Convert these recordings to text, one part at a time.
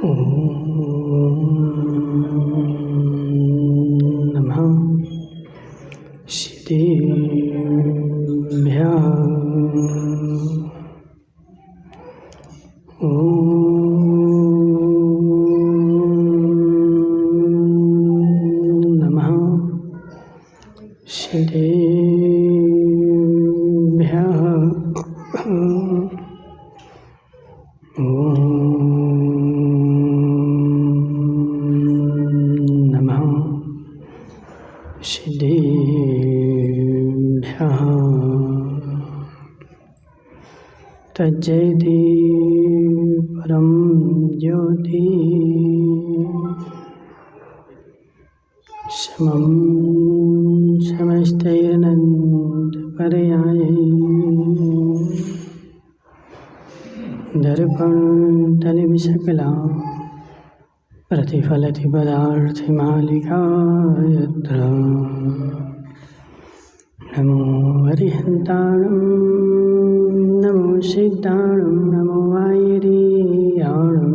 नमः सिद्धेभ्यः। नमः सिद्धेभ्यः। नमः सिद्धेभ्यः। तज्जयति परं ज्योति समं समस्तैरनन्तपर्यायै दर्पणतलविसकला प्रतिफलति पदार्थमालिका यत्र। नमो अरिहन्ताणं नमो सिद्धाणं नमो वायरीयाणं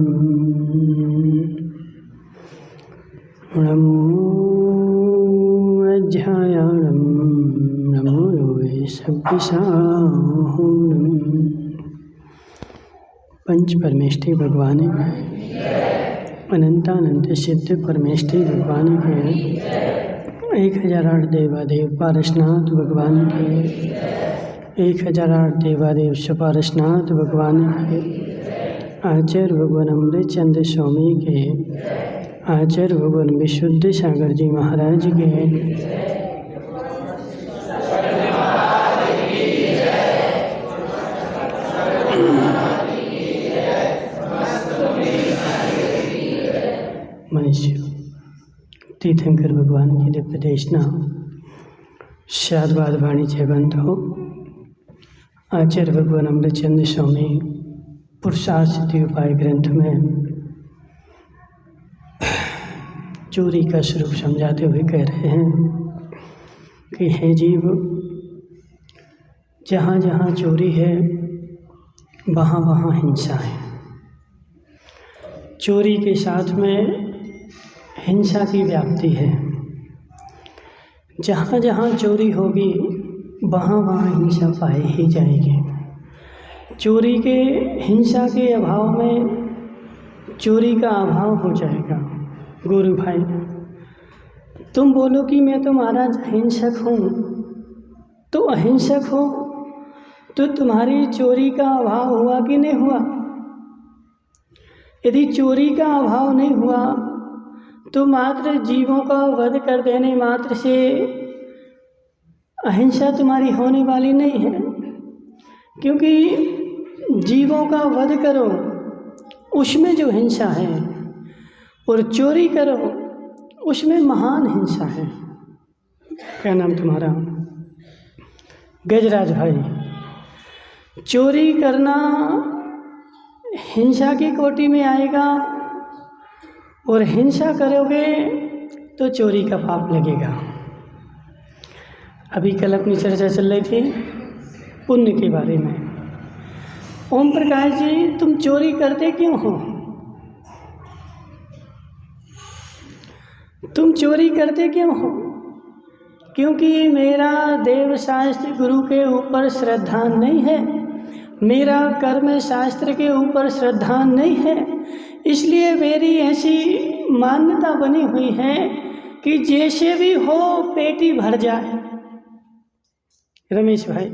नमो अध्यायाणं नमो सब्बिसाहूणं। पंच परमेष्ठी भगवान के अनंतानंत सिद्ध परमेष्ठी भगवान के 1008 देवादेव पारसनाथ भगवान के 1008 देवादेव सुपारसनाथ भगवान के आचार्य भगवान अमृतचंद्र स्वामी के आचार्य भगवान विशुद्ध सागर जी महाराज के मनुष्य तीर्थंकर भगवान की दिव्य देशना शादवाद वाणी जयवंत हो। आचार्य भगवान अमृतचंद्र स्वामी पुरुषार्थ सिद्धि उपाय ग्रंथ में चोरी का स्वरूप समझाते हुए कह रहे हैं कि हे जीव, जहाँ जहाँ चोरी है वहाँ वहाँ हिंसा है। चोरी के साथ में हिंसा की व्याप्ति है। जहाँ जहाँ चोरी होगी वहाँ वहाँ हिंसा पाई ही जाएगी। चोरी के हिंसा के अभाव में चोरी का अभाव हो जाएगा। गुरु भाई, तुम बोलो कि मैं तो महाराज हिंसक हूँ, तो अहिंसक हो तो तुम्हारी चोरी का अभाव हुआ कि नहीं हुआ? यदि चोरी का अभाव नहीं हुआ तो मात्र जीवों का वध कर देने मात्र से अहिंसा तुम्हारी होने वाली नहीं है, क्योंकि जीवों का वध करो उसमें जो हिंसा है और चोरी करो उसमें महान हिंसा है। क्या नाम तुम्हारा? गजराज भाई। चोरी करना हिंसा की कोटि में आएगा और हिंसा करोगे तो चोरी का पाप लगेगा। अभी कल अपनी चर्चा चल रही थी पुण्य के बारे में। ओम प्रकाश जी, तुम चोरी करते क्यों हो? तुम चोरी करते क्यों हो? क्योंकि मेरा देव शास्त्र गुरु के ऊपर श्रद्धा नहीं है, मेरा कर्म शास्त्र के ऊपर श्रद्धा नहीं है, इसलिए मेरी ऐसी मान्यता बनी हुई है कि जैसे भी हो पेटी भर जाए। रमेश भाई,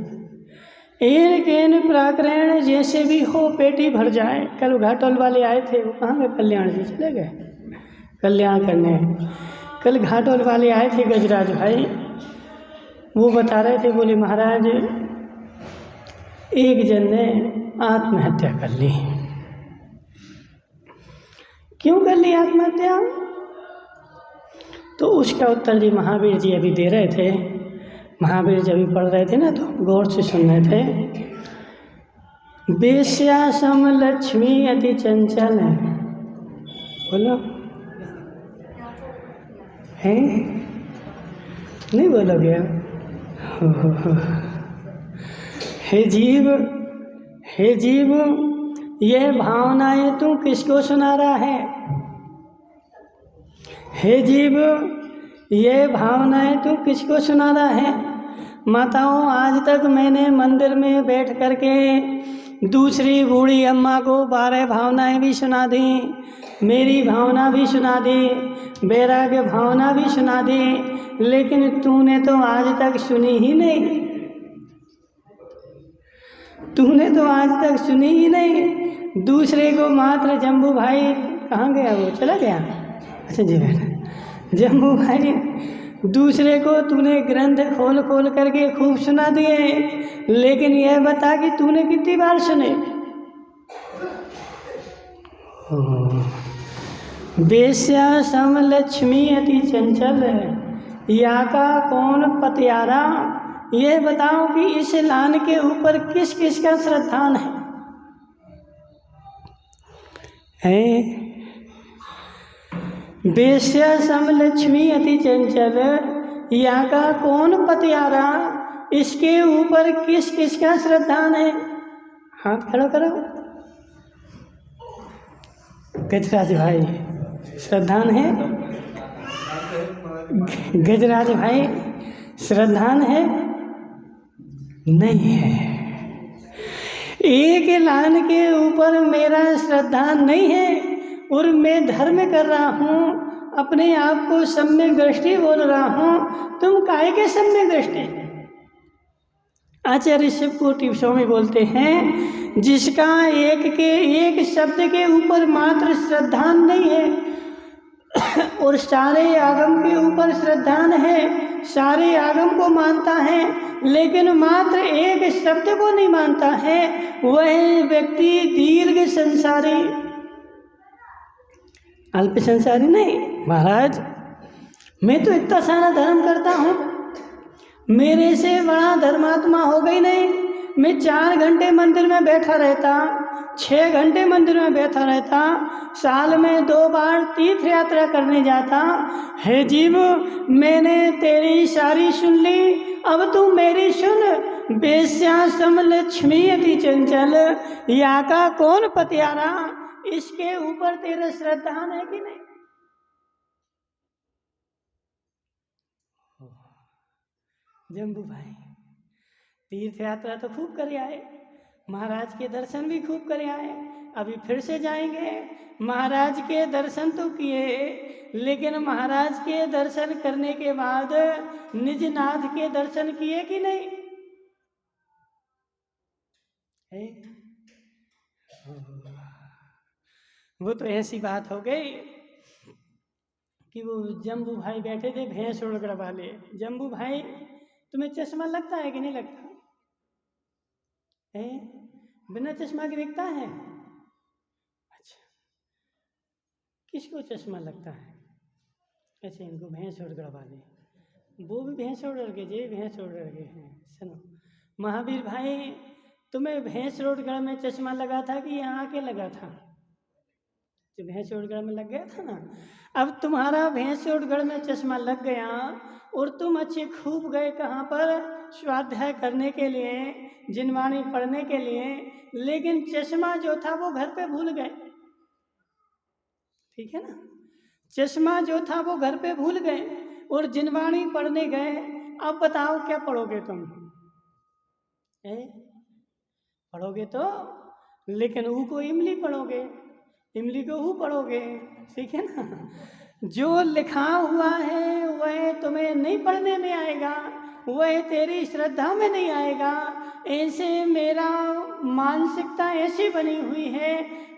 एन केन प्राकरण जैसे भी हो पेटी भर जाए। कल घाटोल वाले आए थे, वो कहाँ गए? कल्याण जी चले गए कल्याण करने। कल घाटोल वाले आए थे गजराज भाई, वो बता रहे थे, बोले महाराज एक जन ने आत्महत्या कर ली। क्यों कर ली आत्महत्या? तो उसका उत्तर जी महावीर जी अभी दे रहे थे। महावीर जी अभी पढ़ रहे थे ना, तो गौर से सुन रहे थे। वेश्या सम लक्ष्मी अति चंचल है। बोलो है, नहीं बोलोगे? हे जीव, यह भावनाएं तू किसको सुना रहा है? हे जीव, यह भावनाएं तू किसको सुना रहा है? माताओं, आज तक मैंने मंदिर में बैठ करके दूसरी बूढ़ी अम्मा को 12 भावनाएं भी सुना दी, मेरी भावना भी सुना दी, वैराग्य भावना भी सुना दी, लेकिन तूने तो आज तक सुनी ही नहीं। तूने तो आज तक सुनी ही नहीं। दूसरे को मात्र जम्बू भाई, कहाँ गया वो, चला गया? अच्छा जी बेटा, जम्बू भाई, दूसरे को तूने ग्रंथ खोल खोल करके खूब सुना दिए, लेकिन यह बता कि तूने कितनी बार सुने? वेश्या सम लक्ष्मी अति चंचल, या का कौन पतियारा। यह बताओ कि इस लान के ऊपर किस किस का श्रद्धान है? वेश्या सम लक्ष्मी अति चंचल, या का कौन पतियारा, इसके ऊपर किस किस का श्रद्धान है? हाथ खड़ा करो। गजराज भाई श्रद्धान है? गजराज भाई श्रद्धान है? नहीं है। एक लान के ऊपर मेरा श्रद्धान नहीं है, और मैं धर्म कर रहा हूँ, अपने आप को सम्यक दृष्टि बोल रहा हूँ। तुम काहे के सम्यक दृष्टि? आचार्य शिव कोटि स्वामी बोलते हैं, जिसका एक शब्द के ऊपर मात्र श्रद्धान नहीं है और सारे आगम के ऊपर श्रद्धान है, सारे आगम को मानता है, लेकिन मात्र एक शब्द को नहीं मानता है, वह व्यक्ति दीर्घ संसारी, अल्प संसारी नहीं। महाराज, मैं तो इतना सारा धर्म करता हूँ, मेरे से बड़ा धर्मात्मा हो गई नहीं। मैं 4 घंटे मंदिर में बैठा रहता, 6 घंटे मंदिर में बैठा रहता, साल में 2 बार तीर्थ यात्रा करने जाता। हे जीव, मैंने तेरी सारी सुन ली, अब तू मेरी सुन। वेश्या सम लक्ष्मी अति चंचल, या का कौन पतियारा, इसके ऊपर तेरा श्रद्धान है कि नहीं? जम्बू भाई तीर्थ यात्रा तो खूब कर आए, महाराज के दर्शन भी खूब कर आए, अभी फिर से जाएंगे। महाराज के दर्शन तो किए, लेकिन महाराज के दर्शन करने के बाद निजनाथ के दर्शन किए कि नहीं? वो तो ऐसी बात हो गई कि वो जम्बू भाई बैठे थे भैंस उड़गड़ वाले। जम्बू भाई, तुम्हें चश्मा लगता है कि नहीं लगता है? बिना चश्मा के दिखता है? अच्छा, किसको चश्मा लगता है? अच्छा, इनको भैंस उड़गड़ वाले, वो भी भैंस उड़गड़ के, जे भैंस उड़गड़ के हैं। सुनो महावीर भाई, तुम्हें भैंस उड़गड़ में चश्मा लगा था कि यहाँ आके लगा था? जो भैंस उड़गड़ में लग गया था ना, अब तुम्हारा भैंस उड़गड़ में चश्मा लग गया और तुम अच्छे खूब गए कहाँ पर? स्वाध्याय करने के लिए, जिनवाणी पढ़ने के लिए, लेकिन चश्मा जो था वो घर पे भूल गए। ठीक है ना? चश्मा जो था वो घर पे भूल गए और जिनवाणी पढ़ने गए। अब बताओ क्या पढ़ोगे तुम? पढ़ोगे तो, लेकिन ऊ को इमली पढ़ोगे, इमली को ऊ पढ़ोगे। ठीक है ना? जो लिखा हुआ है वह तुम्हें नहीं पढ़ने में आएगा, वह तेरी श्रद्धा में नहीं आएगा। ऐसे मेरा मानसिकता ऐसी बनी हुई है,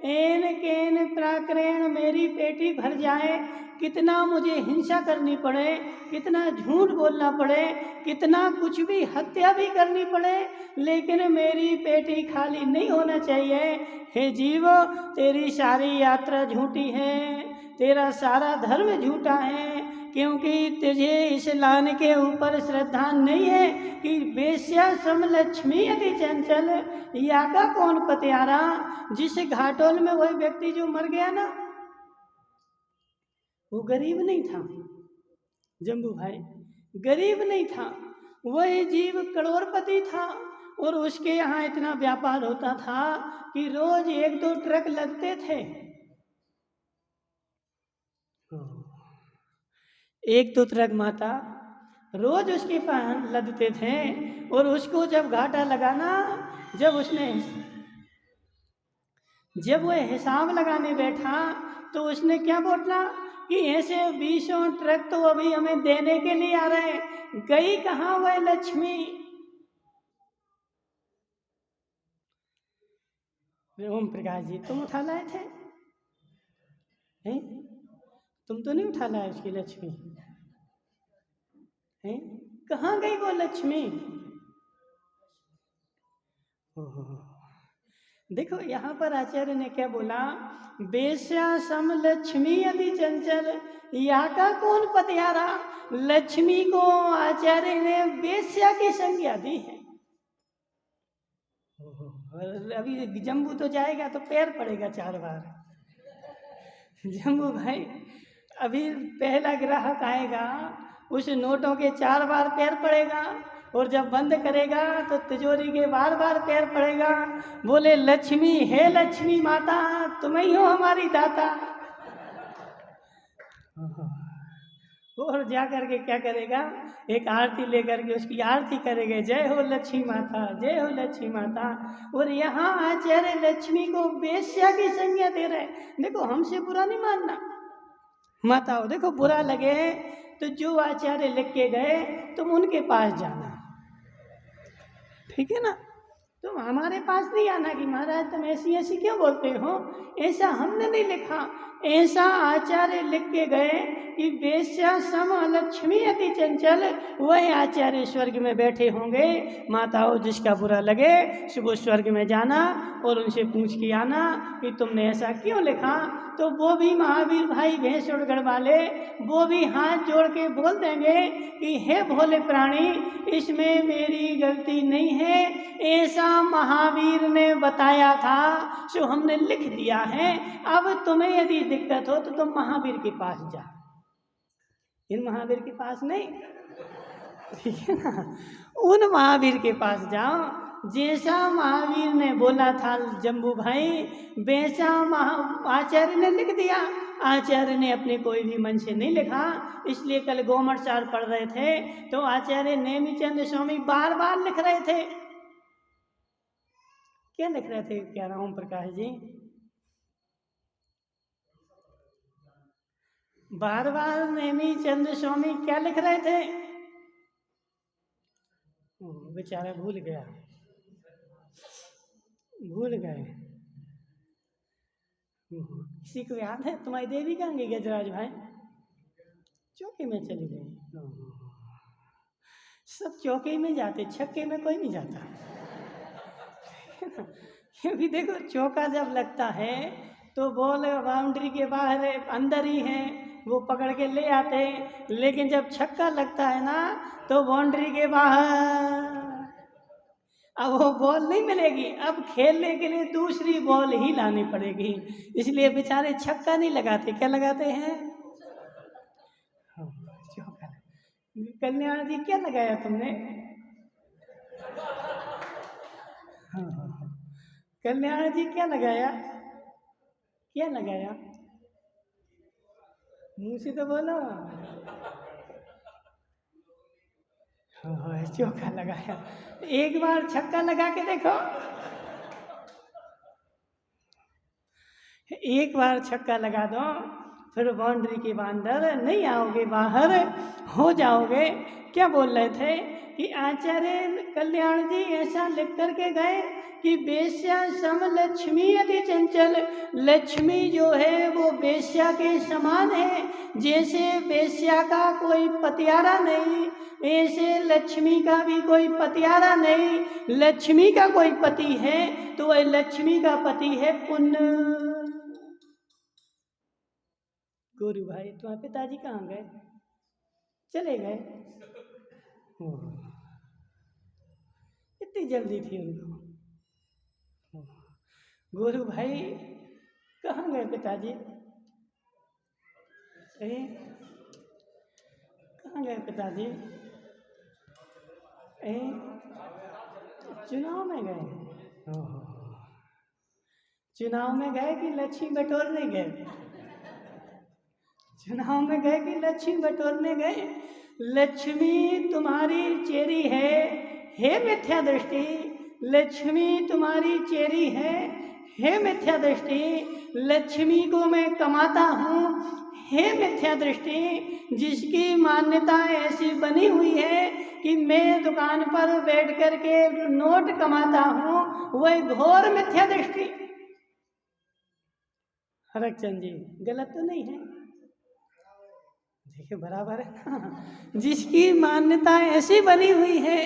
एन केन प्राकरण मेरी पेटी भर जाए, कितना मुझे हिंसा करनी पड़े, कितना झूठ बोलना पड़े, कितना कुछ भी हत्या भी करनी पड़े, लेकिन मेरी पेटी खाली नहीं होना चाहिए। हे जीव, तेरी सारी यात्रा झूठी है, तेरा सारा धर्म झूठा है, क्योंकि तुझे इस लान के ऊपर श्रद्धा नहीं है कि वेश्या सम लक्ष्मी अति चंचल, या का कौन पतियारा। जिस घाटोल में वह व्यक्ति जो मर गया ना, वो गरीब नहीं था। जम्बू भाई गरीब नहीं था, वह जीव करोड़पति था, और उसके यहाँ इतना व्यापार होता था कि रोज 1-2 ट्रक लगते थे। 1-2 ट्रक माता रोज उसके पास लदते थे। और उसको जब घाटा लगाना, जब वह हिसाब लगाने बैठा तो उसने क्या बोला कि ऐसे 20 ट्रक तो अभी हमें देने के लिए आ रहे हैं, गई कहाँ वह लक्ष्मी। ओम प्रकाश जी, तुम उठा लाए थे? हैं? तुम तो नहीं उठा लाए उसकी लक्ष्मी? हैं? कहाँ गई वो लक्ष्मी? ओहो। देखो यहाँ पर आचार्य ने क्या बोला, बेश्या सम लक्ष्मी यदि चंचल, या का कौन पतियारा। लक्ष्मी को आचार्य ने बेश्या की संज्ञा दी है। और अभी जम्बू तो जाएगा तो पैर पड़ेगा 4 बार। जम्बू भाई, अभी पहला ग्राहक आएगा, उस नोटों के 4 बार पैर पड़ेगा, और जब बंद करेगा तो तिजोरी के बार बार पैर पड़ेगा। बोले लक्ष्मी, हे लक्ष्मी माता, तुम ही हो हमारी दाता। और जा करके क्या करेगा, एक आरती लेकर के उसकी आरती करेंगे, जय हो लक्ष्मी माता, जय हो लक्ष्मी माता। और यहाँ आचार्य लक्ष्मी को बेश्या की संज्ञा दे रहे। देखो, हमसे बुरा नहीं मानना माताओं, देखो बुरा लगे तो जो आचार्य लिख के गए तुम उनके पास जाना, ठीक है ना। तुम हमारे पास नहीं आना कि महाराज तुम ऐसी ऐसी क्यों बोलते हो, ऐसा हमने नहीं लिखा। ऐसा आचार्य लिख के गए कि बेश्या सम लक्ष्मी अति चंचल, वह आचार्य स्वर्ग में बैठे होंगे। माताओं, जिसका बुरा लगे सुबह स्वर्ग में जाना और उनसे पूछ के आना कि तुमने ऐसा क्यों लिखा। तो वो भी महावीर भाई भैंसुरगढ़ वाले, वो भी हाथ जोड़ के बोल देंगे कि हे भोले प्राणी, इसमें मेरी गलती नहीं है, ऐसा महावीर ने बताया था सो हमने लिख दिया है। अब तुम्हें यदि दिक्कत हो तो तुम महावीर के पास जा, इन महावीर के पास नहीं, ठीक है ना। उन महावीर के पास जाओ, जैसा महावीर ने बोला था जम्बू भाई, वैसा आचार्य ने लिख दिया। आचार्य ने अपने कोई भी मन से नहीं लिखा। इसलिए कल गोमटसार पढ़ रहे थे तो आचार्य नेमीचंद स्वामी बार बार लिख रहे थे। क्या लिख रहे थे, क्या रहा ओम प्रकाश जी? बार बार नेमीचंद स्वामी क्या लिख रहे थे? बेचारा भूल गया, भूल गए। किसी को याद है? तुम्हारी देवी कहाँ गई गजराज भाई? चौके में चली गई। सब चौके में जाते, छक्के में कोई नहीं जाता। क्योंकि देखो, चौका जब लगता है तो बॉल बाउंड्री के बाहर अंदर ही है, वो पकड़ के ले आते हैं। लेकिन जब छक्का लगता है ना तो बाउंड्री के बाहर, अब वो बॉल नहीं मिलेगी, अब खेलने के लिए दूसरी बॉल ही लानी पड़ेगी। इसलिए बेचारे छक्का नहीं लगाते, क्या लगाते हैं? चौका। कल्याण जी, क्या लगाया तुमने? कल्याण जी, क्या लगाया? क्या लगाया? मुंह से तो बोलो। चौका लगाया। एक बार छक्का लगा के देखो, एक बार छक्का लगा दो, फिर बाउंड्री के अंदर नहीं आओगे, बाहर हो जाओगे। क्या बोल रहे थे कि आचार्य कल्याण जी ऐसा लिख करके गए कि बेश्या सम लक्ष्मी यदि चंचल, लक्ष्मी जो है वो बेश्या के समान है। जैसे बेश्या का कोई पतियारा नहीं, ऐसे लक्ष्मी का भी कोई पतियारा नहीं। लक्ष्मी का कोई पति है तो वह लक्ष्मी का पति है पुण्य। गोरू भाई, तुम्हारे पिताजी कहाँ गए? चले गए? इतनी जल्दी थी उनको? गोरू भाई, कहाँ गए पिताजी? कहाँ गए पिताजी? चुनाव में गए? ओहो, चुनाव में गए कि लक्ष्मी बटोरने गए? चुनाव में गए कि लक्ष्मी बटोरने गए? लक्ष्मी तुम्हारी चेरी है, हे मिथ्या दृष्टि। लक्ष्मी तुम्हारी चेरी है, हे मिथ्या दृष्टि। लक्ष्मी को मैं कमाता हूँ, हे मिथ्या दृष्टि। जिसकी मान्यता ऐसी बनी हुई है कि मैं दुकान पर बैठ कर के नोट कमाता हूँ, वह घोर मिथ्या दृष्टि। हरकचंद जी, गलत तो नहीं है? देखिए बराबर है ना। जिसकी मान्यता ऐसी बनी हुई है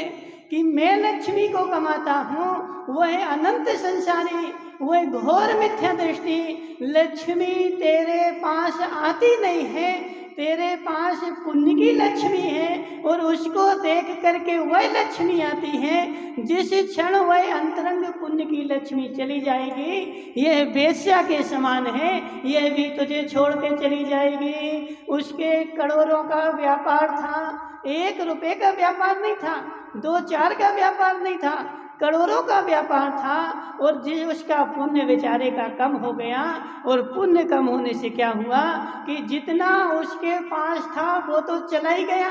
कि मैं लक्ष्मी को कमाता हूँ, वह अनंत संसारी, वह घोर मिथ्या दृष्टि। लक्ष्मी तेरे पास आती नहीं है, तेरे पास पुण्य की लक्ष्मी है और उसको देख करके वह लक्ष्मी आती है। जिस क्षण वह अंतरंग पुण्य की लक्ष्मी चली जाएगी, यह वेश्या के समान है, यह भी तुझे छोड़ के चली जाएगी। उसके करोड़ों का व्यापार था, 1 रुपए का व्यापार नहीं था, 2-4 का व्यापार नहीं था, करोड़ों का व्यापार था। और जिस उसका पुण्य बेचारे का कम हो गया, और पुण्य कम होने से क्या हुआ कि जितना उसके पास था वो तो चला ही गया।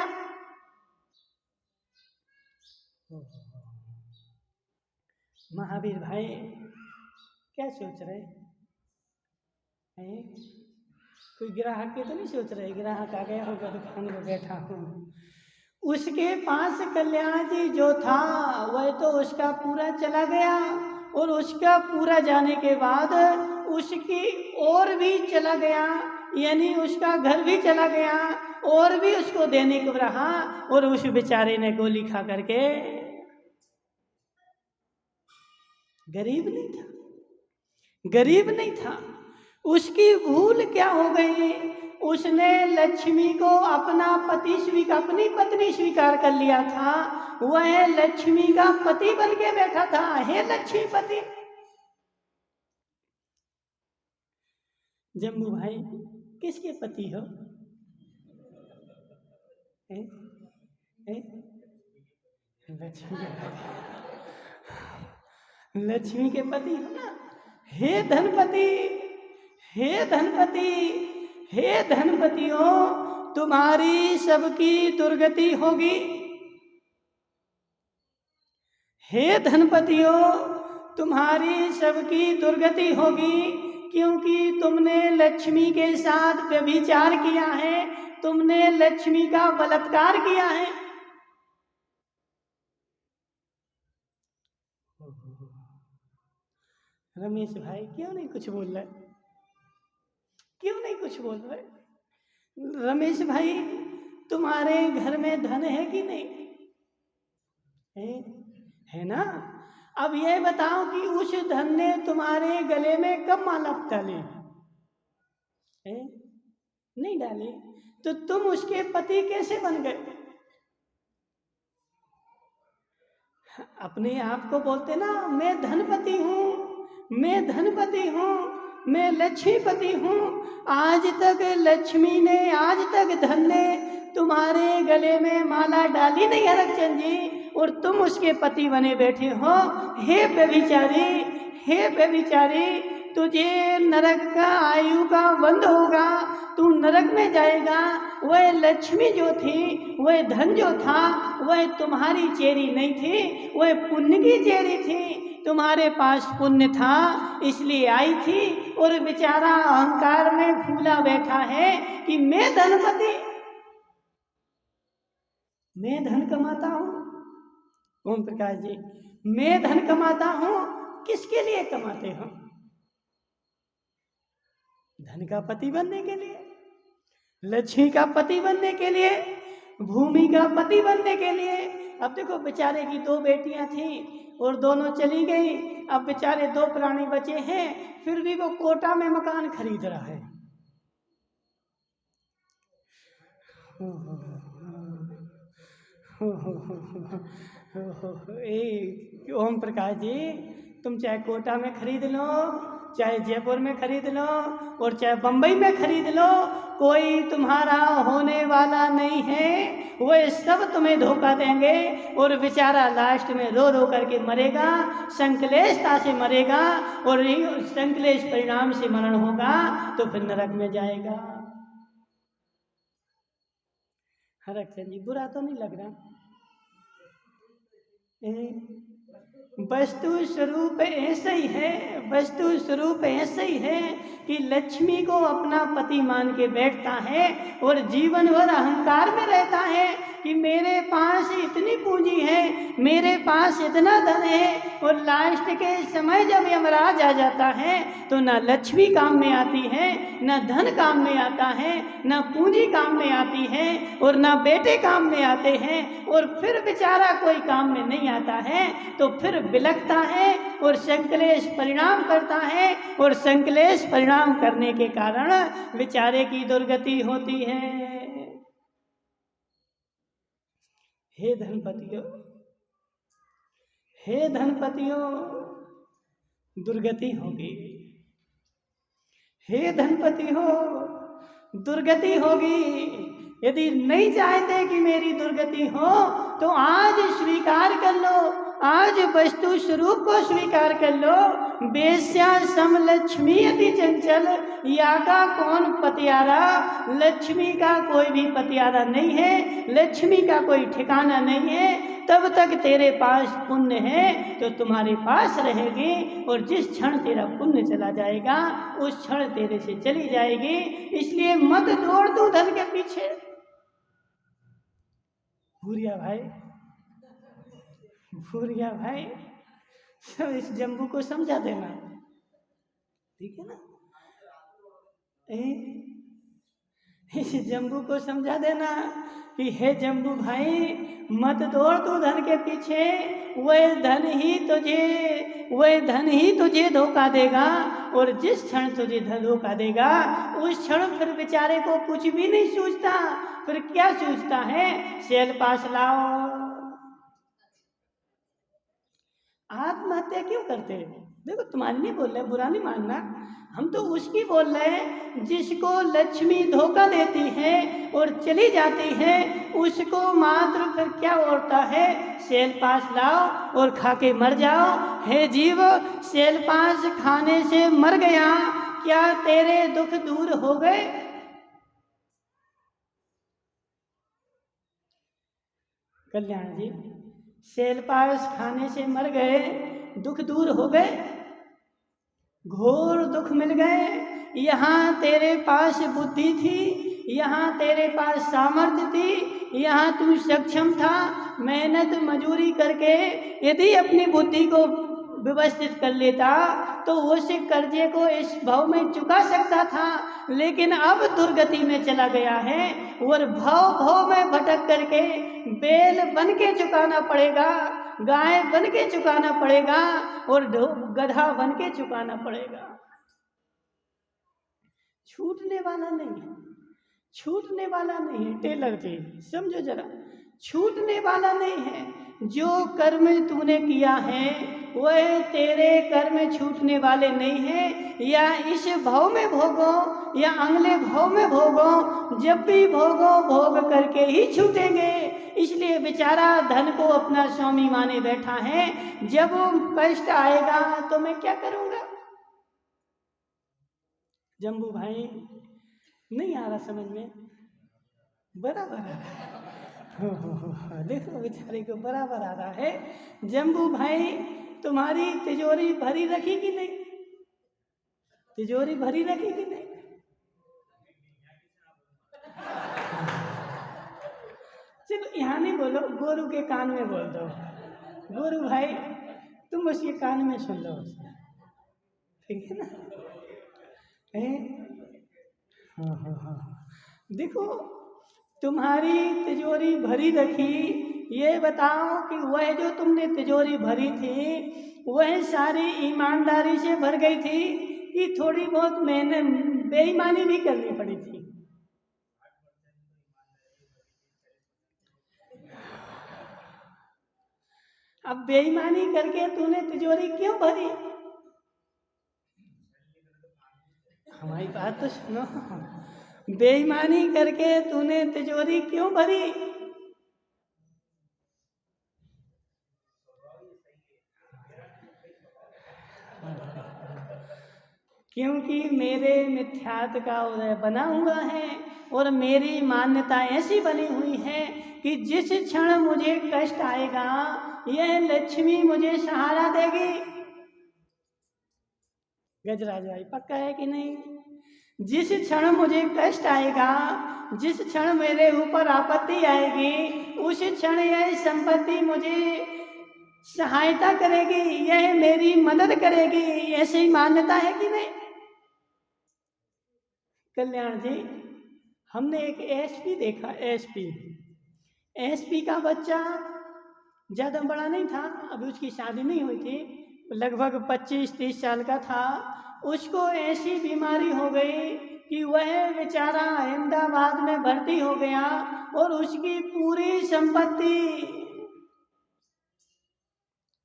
महावीर भाई क्या सोच रहे हैं? कोई ग्राहक के तो नहीं सोच रहे? ग्राहक आ गया होगा दुकान में बैठा हूँ, उसके पास कल्याण जी जो था वह तो उसका पूरा चला गया, और उसका पूरा जाने के बाद उसकी और भी चला गया, यानी उसका घर भी चला गया और भी उसको देने को रहा, और उस बेचारे ने गोली खा करके, गरीब नहीं था, गरीब नहीं था। उसकी भूल क्या हो गई, उसने लक्ष्मी को अपना पति अपनी पत्नी स्वीकार कर लिया था, वह लक्ष्मी का पति बन के बैठा था। हे लक्ष्मीपति। जम्मू भाई किसके पति हो? लक्ष्मी के पति, लक्ष्मी के पति हो ना। हे धनपति, हे धनपति, हे धनपतियों, तुम्हारी सबकी दुर्गति होगी। हे धनपतियों, तुम्हारी सबकी दुर्गति होगी, क्योंकि तुमने लक्ष्मी के साथ व्यभिचार किया है, तुमने लक्ष्मी का बलात्कार किया है। रमेश भाई क्यों नहीं कुछ बोल रहे? क्यों नहीं कुछ बोल रहे? रमेश भाई तुम्हारे घर में धन है कि नहीं है ना? अब ये बताओ कि उस धन ने तुम्हारे गले में कब माला डाली? नहीं डाली, तो तुम उसके पति कैसे बन गए? अपने आप को बोलते ना, मैं धनपति हूँ, मैं धनपति हूँ, मैं लक्ष्मीपति हूँ। आज तक लक्ष्मी ने, आज तक धन ने तुम्हारे गले में माला डाली नहीं हरकचंद जी, और तुम उसके पति बने बैठे हो। हे व्यभिचारी, हे व्यभिचारी, तुझे नरक का आयु का बंध होगा, तू नरक में जाएगा। वह लक्ष्मी जो थी, वह धन जो था, वह तुम्हारी चेरी नहीं थी, वह पुण्य की चेरी थी। तुम्हारे पास पुण्य था इसलिए आई थी, और बेचारा अहंकार में फूला बैठा है कि मैं धनपति, मैं धन कमाता हूँ। ओम प्रकाश जी, मैं धन कमाता हूँ, किसके लिए कमाते हो? धन का पति बनने के लिए, लक्ष्मी का पति बनने के लिए, भूमि का पति बनने के लिए। अब देखो बेचारे की 2 बेटियां थीं और दोनों चली गई, अब बेचारे 2 प्राणी बचे हैं, फिर भी वो कोटा में मकान खरीद रहा है। ओम प्रकाश जी, तुम चाहे कोटा में खरीद लो, चाहे जयपुर में खरीद लो और चाहे बंबई में खरीद लो, कोई तुम्हारा होने वाला नहीं है। वे सब तुम्हें धोखा देंगे और बेचारा लास्ट में रो रो करके मरेगा, संकलेशता से मरेगा और संकलेश परिणाम से मरण होगा तो फिर नरक में जाएगा। हरक जी बुरा तो नहीं लग रहा? वस्तु स्वरूप ऐसा ही है, वस्तु स्वरूप ऐसा ही है कि लक्ष्मी को अपना पति मान के बैठता है और जीवन भर अहंकार में रहता है कि मेरे पास इतनी पूंजी है, मेरे पास इतना धन है, और लास्ट के समय जब यमराज आ जाता है तो ना लक्ष्मी काम में आती है, ना धन काम में आता है, ना पूंजी काम में आती है और ना बेटे काम में आते हैं, और फिर बेचारा कोई काम में नहीं आता है तो फिर बिलखता है और संकलेश परिणाम करता है, और संकलेश परिणाम करने के कारण बेचारे की दुर्गति होती है। हे धनपतियों, हे धनपतियों, दुर्गति होगी। हे धनपतियों, दुर्गति होगी। यदि नहीं चाहते कि मेरी दुर्गति हो तो आज स्वीकार कर लो, आज वस्तु स्वरूप को स्वीकार कर लो। बेस्या सम लक्ष्मी अति चंचल, या का कौन पतियारा? लक्ष्मी का कोई भी पतियारा नहीं है, लक्ष्मी का कोई ठिकाना नहीं है। तब तक तेरे पास पुण्य है तो तुम्हारे पास रहेगी, और जिस क्षण तेरा पुण्य चला जाएगा उस क्षण तेरे से चली जाएगी। इसलिए मत दौड़ तू धन के पीछे। भूरिया भाई, भूरिया भाई, सब इस जम्बू को समझा देना, ठीक है ना? इस जम्बू को समझा देना कि हे जम्बू भाई, मत दौड़ तू धन के पीछे, वह धन ही तुझे धोखा देगा, और जिस क्षण तुझे धोखा देगा उस क्षण फिर बेचारे को कुछ भी नहीं सूझता। फिर क्या सूझता है? सेल पास लाओ। आत्महत्या क्यों करते हैं? देखो तुम्हारी नहीं बोल रहे, बुरा नहीं मानना, हम तो उसकी बोल रहे हैं जिसको लक्ष्मी धोखा देती है और चली जाती है, उसको मात्र फिर क्या होता है? सेल पास लाओ और खा के मर जाओ। हे जीव, सेल पास खाने से मर गया, क्या तेरे दुख दूर हो गए? कल्याण जी, सेल पास खाने से मर गए, दुख दूर हो गए, घोर दुख मिल गए। यहाँ तेरे पास बुद्धि थी, यहाँ तेरे पास सामर्थ्य थी, यहाँ तू सक्षम था, मेहनत मजूरी करके यदि अपनी बुद्धि को व्यवस्थित कर लेता तो उस कर्जे को इस भाव में चुका सकता था, लेकिन अब दुर्गति में चला गया है और भाव में भटक करके बैल बन के चुकाना पड़ेगा, गाय बन के चुकाना पड़ेगा और गधा बन के चुकाना पड़ेगा। छूटने वाला नहीं है, छूटने वाला नहीं है। टेलर जी समझो जरा, छूटने वाला नहीं है। जो कर्म तूने किया है वह तेरे कर्म छूटने वाले नहीं है। या इस भाव में भोगो या अगले भाव में भोगो, जब भी भोगो भोग करके ही छूटेंगे। इसलिए बेचारा धन को अपना स्वामी माने बैठा है। जब कष्ट आएगा तो मैं क्या करूँगा? जम्बू भाई नहीं आ रहा समझ में? बराबर आ रहा है। हो, देखो बेचारे को बराबर आ रहा है। जम्बू भाई, तुम्हारी तिजोरी भरी रखी कि नहीं? तिजोरी भरी रखी कि नहीं? चलो यहाँ नहीं बोलो, गोरू के कान में बोल दो। गोरू भाई तुम उसके कान में सुन लो, ठीक है ना? हाँ। देखो तुम्हारी तिजोरी भरी रखी, ये बताओ कि वह जो तुमने तिजोरी भरी थी वह सारी ईमानदारी से भर गई थी कि थोड़ी बहुत मेहनत बेईमानी भी करनी पड़ी थी? अब बेईमानी करके तूने तिजोरी क्यों भरी? हमारी बात तो सुनो। बेईमानी करके तूने तिजोरी क्यों भरी? क्योंकि मेरे मिथ्यात्व का उदय बना हुआ है और मेरी मान्यता ऐसी बनी हुई है कि जिस क्षण मुझे कष्ट आएगा यह लक्ष्मी मुझे सहारा देगी। गजराज भाई पक्का है कि नहीं? जिस क्षण मुझे कष्ट आएगा, जिस क्षण मेरे ऊपर आपत्ति आएगी, उस क्षण यह संपत्ति मुझे सहायता करेगी, यह मेरी मदद करेगी। ऐसी मान्यता है कि नहीं? कल्याण जी, हमने एक एसपी देखा। एसपी का बच्चा ज़्यादा बड़ा नहीं था, अभी उसकी शादी नहीं हुई थी, लगभग 25-30 साल का था। उसको ऐसी बीमारी हो गई कि वह बेचारा अहमदाबाद में भर्ती हो गया और उसकी पूरी संपत्ति,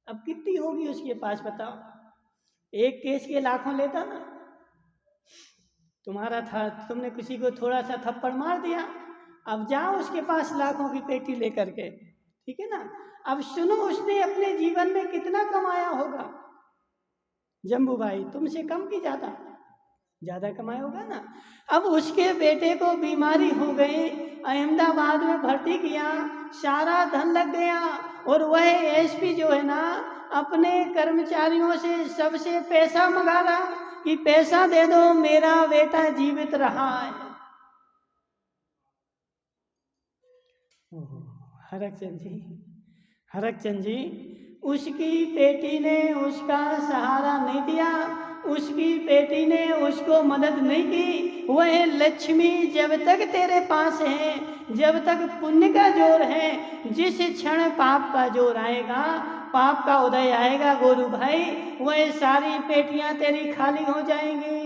अब कितनी होगी उसके पास बताओ? एक केस के लाखों लेता ना। तुम्हारा था, तुमने किसी को थोड़ा सा थप्पड़ मार दिया, अब जाओ उसके पास लाखों की पेटी लेकर के, ठीक है ना? अब सुनो, उसने अपने जीवन में कितना कमाया होगा? जम्बू भाई तुमसे कम की ज़्यादा? ज़्यादा कमाया होगा ना। अब उसके बेटे को बीमारी हो गई, अहमदाबाद में भर्ती किया, सारा धन लग गया और वह एसपी जो है ना अपने कर्मचारियों से सबसे पैसा मंगा रहा कि पैसा दे दो, मेरा बेटा जीवित रहा है। हरकचंद जी, उसकी बेटी ने उसका सहारा नहीं दिया, उसकी बेटी ने उसको मदद नहीं की। वह लक्ष्मी जब तक तेरे पास है, जब तक पुण्य का जोर है, जिस क्षण पाप का जोर आएगा, पाप का उदय आएगा गोरू भाई, वह सारी पेटियां तेरी खाली हो जाएंगी।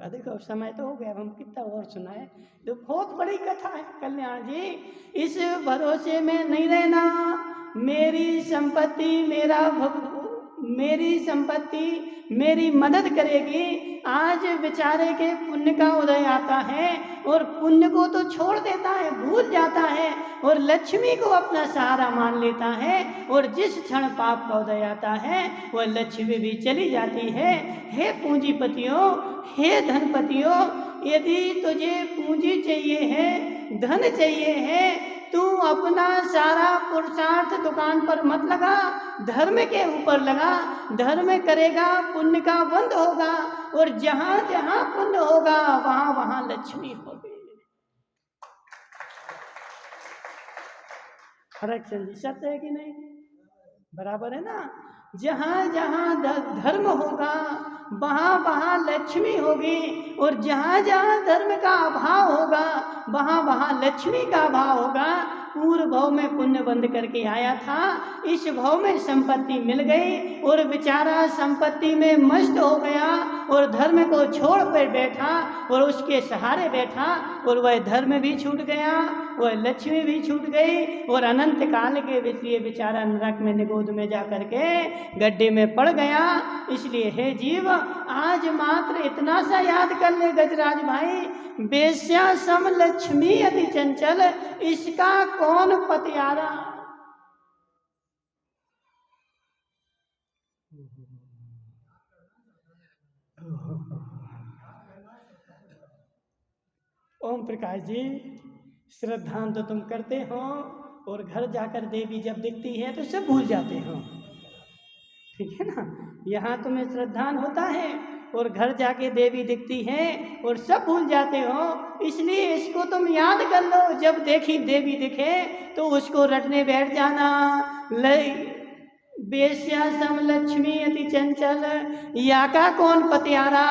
देखो समय तो हो गया, हम कितना और सुनाए, जो बहुत बड़ी कथा है कल्याण जी। इस भरोसे में नहीं रहना मेरी संपत्ति मेरी मदद करेगी। आज बेचारे के पुण्य का उदय आता है और पुण्य को तो छोड़ देता है, भूल जाता है और लक्ष्मी को अपना सहारा मान लेता है, और जिस क्षण पाप का उदय आता है वह लक्ष्मी भी चली जाती है। हे पूंजीपतियों, हे धनपतियों, यदि तुझे पूंजी चाहिए है, धन चाहिए है, तू अपना सारा पुरुषार्थ दुकान पर मत लगा, धर्म के ऊपर लगा। धर्म करेगा पुण्य का बंद होगा, और जहां जहां पुण्य होगा वहां वहां लक्ष्मी होगी। हरकचंद जी सत्य है कि नहीं? बराबर है ना? जहां जहां धर्म होगा वहां वहां लक्ष्मी होगी, और जहां जहां धर्म का अभाव होगा वहां वहां लक्ष्मी का अभाव होगा। पूर्व भाव में पुण्य बंद करके आया था, इस भाव में संपत्ति मिल गई और बेचारा संपत्ति में मस्त हो गया और धर्म को छोड़ कर बैठा और उसके सहारे बैठा, और वह धर्म भी छूट गया, वह लक्ष्मी भी छूट गई, और अनंत काल के लिए बेचारा नरक में निगोद में जा करके गड्ढे में पड़ गया। इसलिए हे जीव, आज मात्र इतना सा याद कर ले गजराज भाई, बेस्या सम लक्ष्मी अति चंचल, इसका कौन पतियारा। ओम प्रकाश जी, श्रद्धान तो तुम करते हो, और घर जाकर देवी जब दिखती है तो सब भूल जाते हो, ठीक है ना? यहाँ तुम्हें श्रद्धान होता है और घर जाके देवी दिखती है और सब भूल जाते हो, इसलिए इसको तुम याद कर लो। जब देखी देवी दिखे तो उसको रटने बैठ जाना। बेस्या सम लक्ष्मी अति चंचल, या का कौन पतियारा।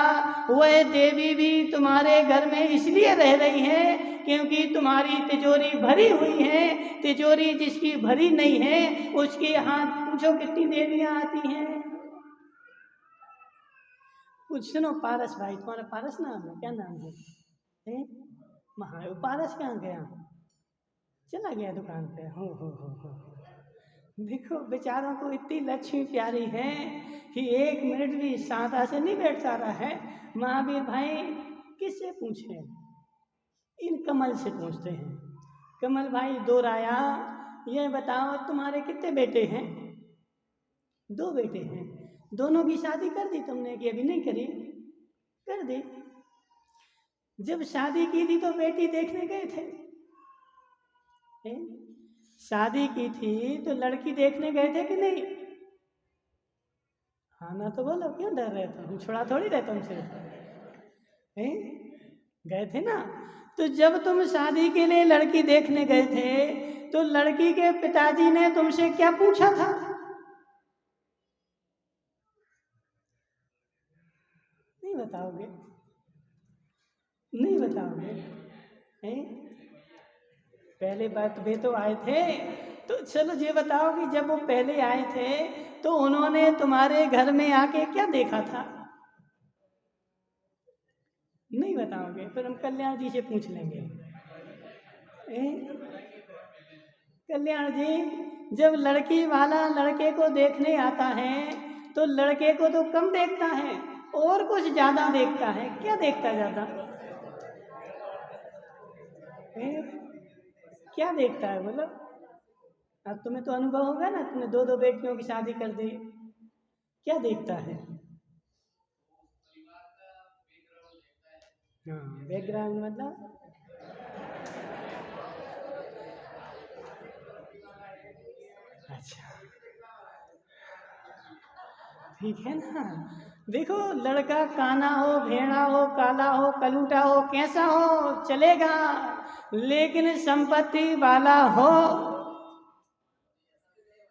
वह देवी भी तुम्हारे घर में इसलिए रह रही है क्योंकि तुम्हारी तिजोरी भरी हुई है। तिजोरी जिसकी भरी नहीं है उसके हाथ पूछो कितनी देवियां आती हैं। कुछ सुनो पारस भाई, तुम्हारा पारस नाम है, क्या नाम है? पारस कहाँ गया? चला गया दुकान पे। हो। देखो बेचारों को इतनी लक्ष्मी प्यारी है कि 1 मिनट भी शांता से नहीं बैठ जा रहा है। महावीर भाई किससे पूछे? इन कमल से पूछते हैं। कमल भाई दो राया, ये बताओ तुम्हारे कितने बेटे हैं? 2 बेटे हैं। दोनों की शादी कर दी तुमने कि अभी नहीं करी? कर दी। जब शादी की थी तो बेटी देखने गए थे? शादी की थी तो लड़की देखने गए थे कि नहीं? हाँ ना तो बोलो, क्यों डर रहे थे? हम छुड़ा थोड़ी रहे तुमसे। गए थे ना? तो जब तुम शादी के लिए लड़की देखने गए थे तो लड़की के पिताजी ने तुमसे क्या पूछा था? नहीं बताओगे? नहीं बताओगे? पहले बात वे तो आए थे, तो चलो ये बताओ कि जब वो पहले आए थे तो उन्होंने तुम्हारे घर में आके क्या देखा था? नहीं बताओगे? फिर हम कल्याण जी से पूछ लेंगे। कल्याण जी, जब लड़की वाला लड़के को देखने आता है तो लड़के को तो कम देखता है और कुछ ज्यादा देखता है। क्या देखता ज्यादा? क्या देखता है बोलो? अब तुम्हें तो अनुभव होगा ना, तुमने 2 बेटियों की शादी कर दी। क्या देखता है? हाँ, बैकग्राउंड मतलब अच्छा, ठीक है ना। देखो, लड़का काना हो, भेड़ा हो, काला हो, कलूटा हो, कैसा हो चलेगा, लेकिन संपत्ति वाला हो।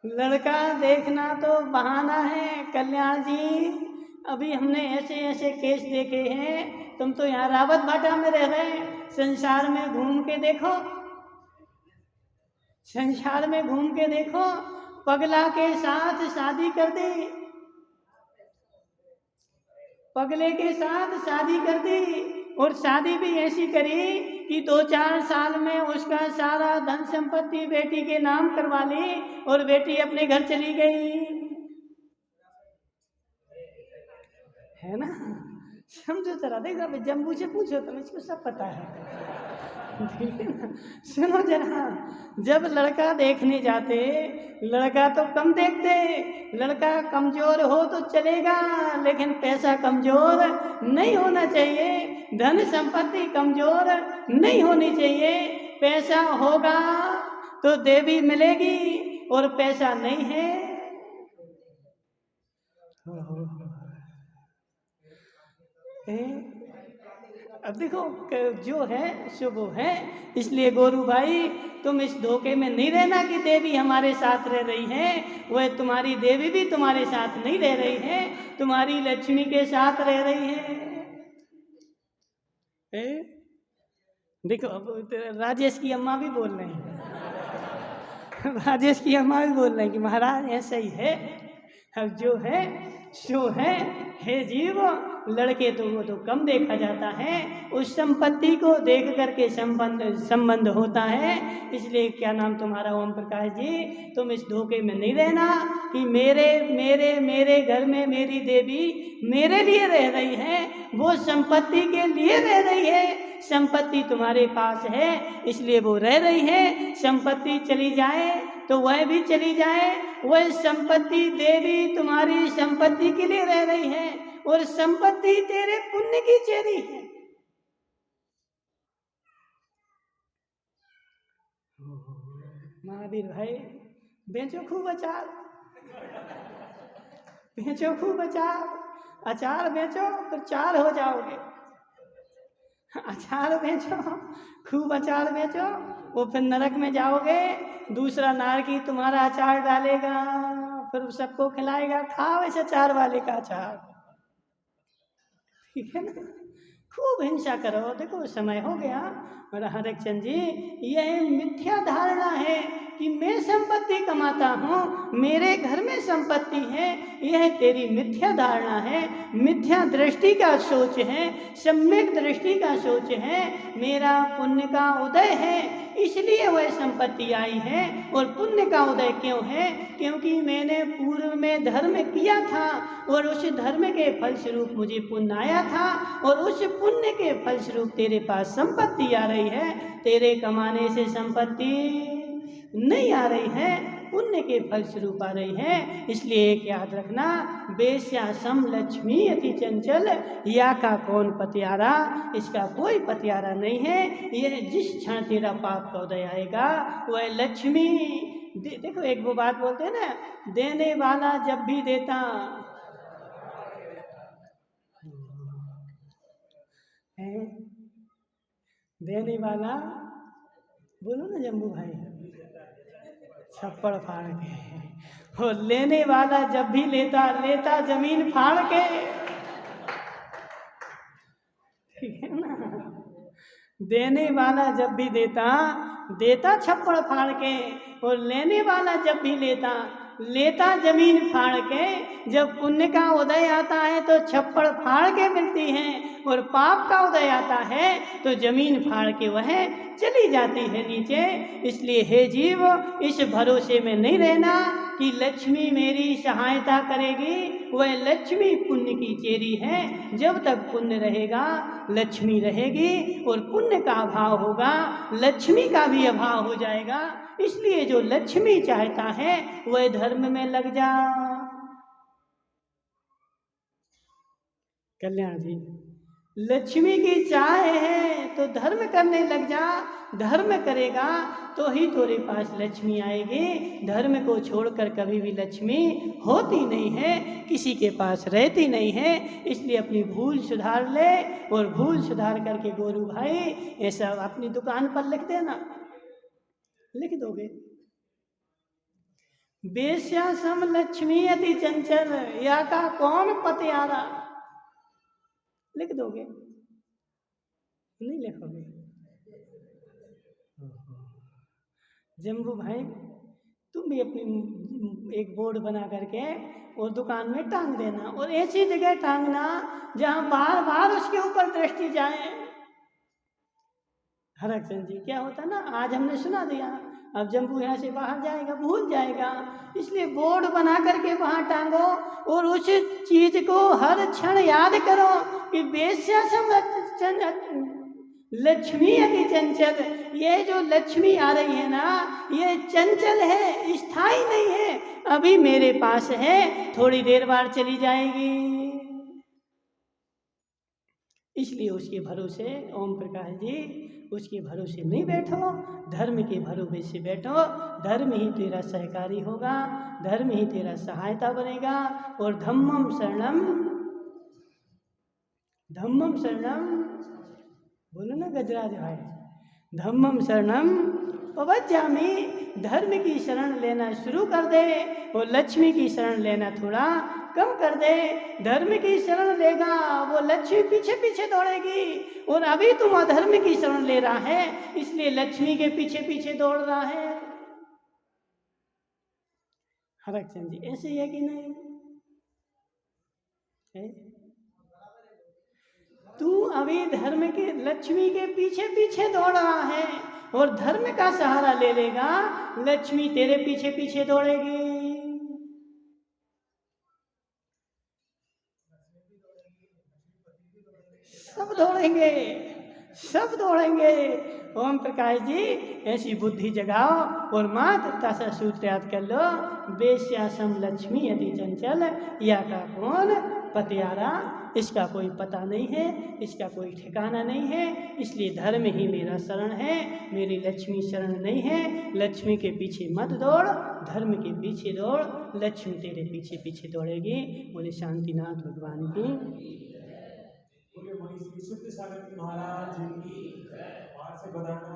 लड़का देखना तो बहाना है कल्याण जी। अभी हमने ऐसे ऐसे केस देखे हैं। तुम तो यहाँ रावत भाटा में रह रहे हैं, संसार में घूम के देखो, संसार में घूम के देखो। पगला के साथ शादी कर दी, पगले के साथ शादी कर दी, और शादी भी ऐसी करी कि 2-4 साल में उसका सारा धन संपत्ति बेटी के नाम करवा ली और बेटी अपने घर चली गई। है ना? समझो जरा, देखो अभी जम्बू से पूछो तुम, इसको सब पता है। ठीक है ना? सुनो जरा, जब लड़का देखने जाते, लड़का तो कम देखते। लड़का कमजोर हो तो चलेगा, लेकिन पैसा कमजोर नहीं होना चाहिए, धन संपत्ति कमजोर नहीं होनी चाहिए। पैसा होगा तो देवी मिलेगी, और पैसा नहीं है। अब देखो, जो है सो वो है। इसलिए गोरू भाई, तुम इस धोखे में नहीं रहना कि देवी हमारे साथ रह रही है। वह तुम्हारी देवी भी तुम्हारे साथ नहीं रह रही है, तुम्हारी लक्ष्मी के साथ रह रही है। देखो, अब राजेश की अम्मा भी बोल रहे हैं। राजेश की अम्मा भी बोल रहे हैं कि महाराज ऐसा ही है। अब जो है सो है। हे जीव, लड़के तो वो तो कम देखा जाता है, उस संपत्ति को देख करके संबंध होता है। इसलिए क्या नाम तुम्हारा? ओम प्रकाश जी, तुम इस धोखे में नहीं रहना कि मेरे मेरे मेरे घर में मेरी देवी मेरे लिए रह रही है, वो संपत्ति के लिए रह रही है। संपत्ति तुम्हारे पास है इसलिए वो रह रही है। संपत्ति चली जाए तो वह भी चली जाए, वह संपत्ति देवी तुम्हारी संपत्ति के लिए रह रही है, और संपत्ति तेरे पुण्य की चेरी है। महावीर भाई, बेचो खूब अचार, बेचो खूब अचार, अचार बेचो तो 4 हो जाओगे। अचार बेचो, खूब अचार बेचो, वो फिर नरक में जाओगे। दूसरा नारकी तुम्हारा अचार डालेगा, फिर सबको खिलाएगा, खाओ इस अचार वाले का अचार। ठीक है ना? खूब हिंसा करो। देखो समय हो गया। हरे चंद जी, यह मिथ्या धारणा है कि मैं संपत्ति कमाता हूँ, मेरे घर में संपत्ति है, यह तेरी मिथ्या धारणा है, मिथ्या दृष्टि का सोच है, सम्यक दृष्टि का सोच है। मेरा पुण्य का उदय है, इसलिए वह संपत्ति आई है। और पुण्य का उदय क्यों है? क्योंकि मैंने पूर्व में धर्म किया था और उस धर्म के फलस्वरूप मुझे पुण्य आया था, और उस पुण्य के फलस्वरूप तेरे पास संपत्ति आ रही है। तेरे कमाने से संपत्ति नहीं आ रही है, पुण्य के फलस्वरूप आ रही है। इसलिए एक याद रखना, बेश्या सम लक्ष्मी अति चंचल, या का कौन पतियारा, इसका कोई पतियारा नहीं है। यह जिस क्षण तेरा पाप का उदय आएगा वह लक्ष्मी देखो एक वो बात बोलते हैं ना, देने वाला जब भी देता है, देने वाला बोलो ना जम्बू भाई, छप्पड़ फाड़ के, और लेने वाला जब भी लेता जमीन फाड़ के, ठीक है ना। देने वाला जब भी देता छप्पड़ फाड़ के, और लेने वाला जब भी लेता जमीन फाड़ के। जब पुण्य का उदय आता है तो छप्पड़ फाड़ के मिलती हैं, और पाप का उदय आता है तो जमीन फाड़ के वह चली जाती है नीचे। इसलिए हे जीव, इस भरोसे में नहीं रहना कि लक्ष्मी मेरी सहायता करेगी। वह लक्ष्मी पुण्य की चेरी है, जब तक पुण्य रहेगा लक्ष्मी रहेगी, और पुण्य का अभाव होगा लक्ष्मी का भी अभाव हो जाएगा। इसलिए जो लक्ष्मी चाहता है वह धर्म में लग जा। कल्याण जी, लक्ष्मी की चाह है तो धर्म करने लग जा। धर्म करेगा तो ही तेरे पास लक्ष्मी आएगी। धर्म को छोड़कर कभी भी लक्ष्मी होती नहीं है, किसी के पास रहती नहीं है। इसलिए अपनी भूल सुधार ले, और भूल सुधार करके गोरू भाई ऐसा अपनी दुकान पर लिख देना, लिख दोगे, बेश्या सम लक्ष्मी अति चंचल, या का कौन पतियारा, लिख दोगे, नहीं लिखोगे। जम्बू भाई तुम भी अपनी एक बोर्ड बना करके और दुकान में टांग देना, और ऐसी जगह टांगना जहां बार बार उसके ऊपर दृष्टि जाए। हरकचंद जी, क्या होता ना, आज हमने सुना दिया, अब जम्बू यहाँ से बाहर जाएगा भूल जाएगा। इसलिए बोर्ड बना करके वहां टांगो, और उस चीज को हर क्षण याद करो कि बेश्या सम लक्ष्मी अति चंचल। ये जो लक्ष्मी आ रही है ना, ये चंचल है, स्थायी नहीं है। अभी मेरे पास है, थोड़ी देर बाद चली जाएगी। इसलिए उसके भरोसे ओम प्रकाश जी, उसके भरोसे नहीं बैठो, धर्म के भरोसे से बैठो। धर्म ही तेरा सहकारी होगा, धर्म ही तेरा सहायता बनेगा। और धम्मम शरणम बोलो ना गजराज भाई, धम्मम शरणम पवज्जामि। धर्म की शरण लेना शुरू कर दे, और लक्ष्मी की शरण लेना थोड़ा कम कर दे। धर्म की शरण लेगा वो लक्ष्मी पीछे पीछे दौड़ेगी, और अभी तुम अधर्म की शरण ले रहा है, इसलिए लक्ष्मी के पीछे पीछे दौड़ रहा है। हरकचंद जी, ऐसे ही है कि नहीं है? तू अभी धर्म के लक्ष्मी के पीछे पीछे दौड़ रहा है, और धर्म का सहारा ले लेगा, लक्ष्मी तेरे पीछे पीछे दौड़ेगी। सब दौड़ेंगे, सब दौड़ेंगे। ओम प्रकाश जी, ऐसी बुद्धि जगाओ और मातृता से सूत्र याद कर लो, बेश्या सम लक्ष्मी यदि चंचल, या का कौन पतियारा। इसका कोई पता नहीं है, इसका कोई ठिकाना नहीं है। इसलिए धर्म ही मेरा शरण है, मेरी लक्ष्मी शरण नहीं है। लक्ष्मी के पीछे मत दौड़, धर्म के पीछे दौड़, लक्ष्मी तेरे पीछे पीछे दौड़ेगी। बोले शांतिनाथ भगवान की। बोले वहीं श्री शुद्ध सागर महाराज जी की बात से बताना।